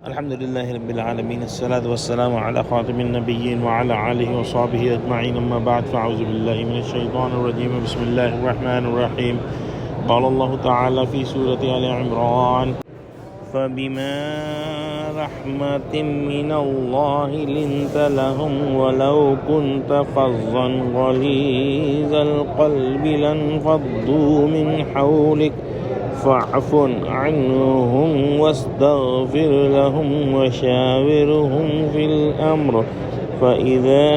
الحمد لله رب العالمين، الصلاة والسلام على خاتم النبيين وعلى آله وصحبه أجمعين، أما بعد فأعوذ بالله من الشيطان الرجيم. بسم الله الرحمن الرحيم. قال الله تعالى في سورة آل عمران: فبما رحمة من الله لنت لهم ولو كنت فظا غليظ القلب لانفضوا من حولك فاعف عنهم واستغفر لهم وشاورهم في الأمر فإذا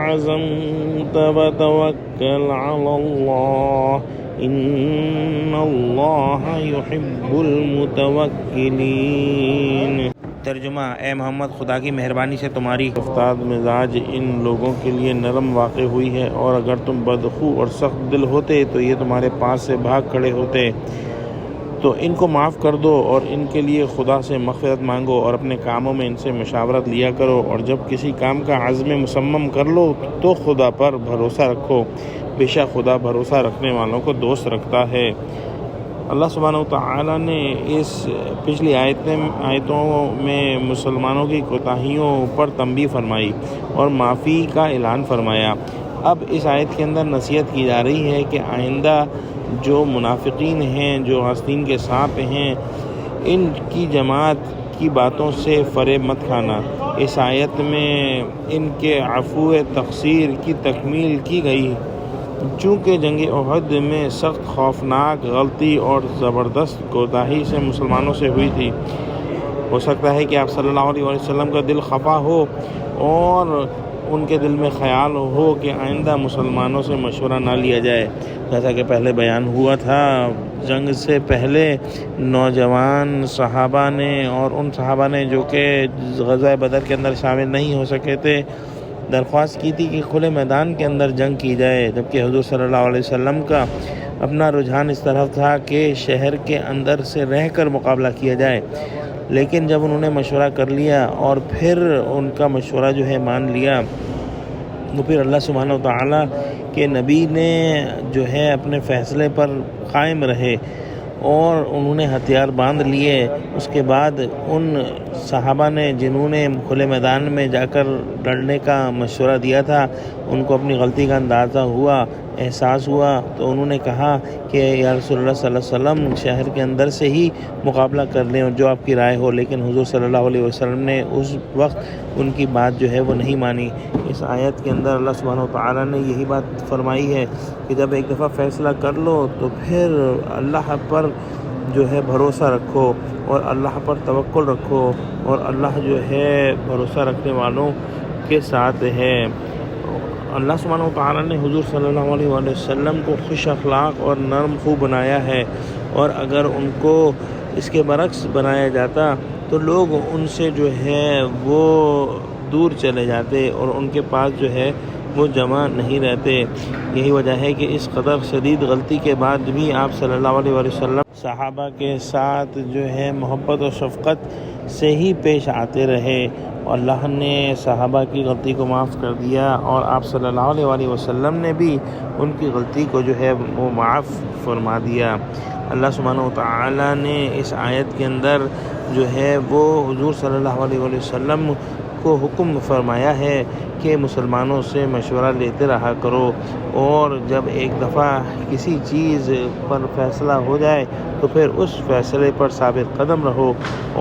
عزمت فتوكل على الله إن الله يحب المتوكلين. ترجمہ: اے محمد، خدا کی مہربانی سے تمہاری افتاد مزاج ان لوگوں کے لیے نرم واقع ہوئی ہے، اور اگر تم بدخو اور سخت دل ہوتے تو یہ تمہارے پاس سے بھاگ کھڑے ہوتے. تو ان کو معاف کر دو اور ان کے لیے خدا سے مغفرت مانگو، اور اپنے کاموں میں ان سے مشاورت لیا کرو، اور جب کسی کام کا عزم مصمم کر لو تو خدا پر بھروسہ رکھو، بے شک خدا بھروسہ رکھنے والوں کو دوست رکھتا ہے. اللہ سبحانہ وتعالیٰ نے اس پچھلی آیتوں میں مسلمانوں کی کوتاہیوں پر تنبیہ فرمائی اور معافی کا اعلان فرمایا. اب اس آیت کے اندر نصیحت کی جا رہی ہے کہ آئندہ جو منافقین ہیں، جو آستین کے سانپ ہیں، ان کی جماعت کی باتوں سے فریب مت کھانا. اس آیت میں ان کے عفو تقصیر کی تکمیل کی گئی، چونکہ جنگ احد میں سخت خوفناک غلطی اور زبردست کوتاہی سے مسلمانوں سے ہوئی تھی. ہو سکتا ہے کہ آپ صلی اللہ علیہ وسلم کا دل خفا ہو اور ان کے دل میں خیال ہو کہ آئندہ مسلمانوں سے مشورہ نہ لیا جائے. جیسا کہ پہلے بیان ہوا تھا، جنگ سے پہلے نوجوان صحابہ نے اور ان صحابہ نے جو کہ غزوہ بدر کے اندر شامل نہیں ہو سکے تھے، درخواست کی تھی کہ کھلے میدان کے اندر جنگ کی جائے، جبکہ حضور صلی اللہ علیہ وسلم کا اپنا رجحان اس طرف تھا کہ شہر کے اندر سے رہ کر مقابلہ کیا جائے. لیکن جب انہوں نے مشورہ کر لیا اور پھر ان کا مشورہ جو ہے مان لیا، تو پھر اللہ سبحانہ وتعالیٰ کے نبی نے جو ہے اپنے فیصلے پر قائم رہے اور انہوں نے ہتھیار باندھ لیے. اس کے بعد ان صحابہ نے جنہوں نے کھلے میدان میں جا کر لڑنے کا مشورہ دیا تھا، ان کو اپنی غلطی کا اندازہ ہوا، احساس ہوا، تو انہوں نے کہا کہ یا رسول اللہ صلی اللہ علیہ وسلم، شہر کے اندر سے ہی مقابلہ کر لیں اور جو آپ کی رائے ہو. لیکن حضور صلی اللہ علیہ وسلم نے اس وقت ان کی بات جو ہے وہ نہیں مانی. اس آیت کے اندر اللہ سبحانہ وتعالیٰ نے یہی بات فرمائی ہے کہ جب ایک دفعہ فیصلہ کر لو تو پھر اللہ پر جو ہے بھروسہ رکھو اور اللہ پر توکل رکھو، اور اللہ جو ہے بھروسہ رکھنے والوں کے ساتھ ہے. اللہ سبحانہ وتعالیٰ نے حضور صلی اللہ علیہ وسلم کو خوش اخلاق اور نرم خو بنایا ہے، اور اگر ان کو اس کے برعکس بنایا جاتا تو لوگ ان سے جو ہے وہ دور چلے جاتے اور ان کے پاس جو ہے وہ جمع نہیں رہتے. یہی وجہ ہے کہ اس قدر شدید غلطی کے بعد بھی آپ صلی اللہ علیہ وسلم صحابہ کے ساتھ جو ہے محبت و شفقت سے ہی پیش آتے رہے. اللہ نے صحابہ کی غلطی کو معاف کر دیا اور آپ صلی اللہ علیہ وسلم نے بھی ان کی غلطی کو جو ہے وہ معاف فرما دیا. اللہ سبحانہ وتعالیٰ نے اس آیت کے اندر جو ہے وہ حضور صلی اللہ علیہ وسلم کو حکم فرمایا ہے کہ مسلمانوں سے مشورہ لیتے رہا کرو، اور جب ایک دفعہ کسی چیز پر فیصلہ ہو جائے تو پھر اس فیصلے پر ثابت قدم رہو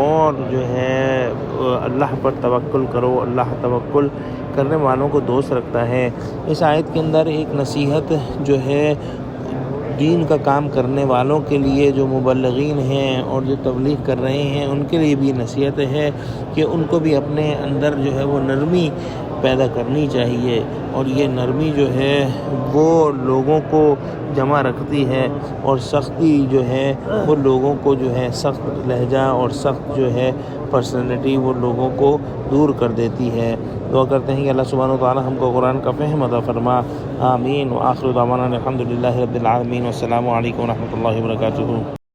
اور جو ہے اللہ پر توکل کرو. اللہ توکل کرنے والوں کو دوست رکھتا ہے. اس آیت کے اندر ایک نصیحت جو ہے دین کا کام کرنے والوں کے لیے، جو مبلغین ہیں اور جو تبلیغ کر رہے ہیں، ان کے لیے بھی نصیحت ہے کہ ان کو بھی اپنے اندر جو ہے وہ نرمی پیدا کرنی چاہیے، اور یہ نرمی جو ہے وہ لوگوں کو جمع رکھتی ہے، اور سختی جو ہے وہ لوگوں کو جو ہے سخت لہجہ اور سخت جو ہے پرسنالٹی وہ لوگوں کو دور کر دیتی ہے. دعا کرتے ہیں کہ اللہ سبحانہ وتعالیٰ ہم کو قرآن کا فہم عطا فرما. آمین. وآخر دعوانا الحمد للہ رب العالمین. والسلام علیکم ورحمۃ اللہ وبرکاتہ.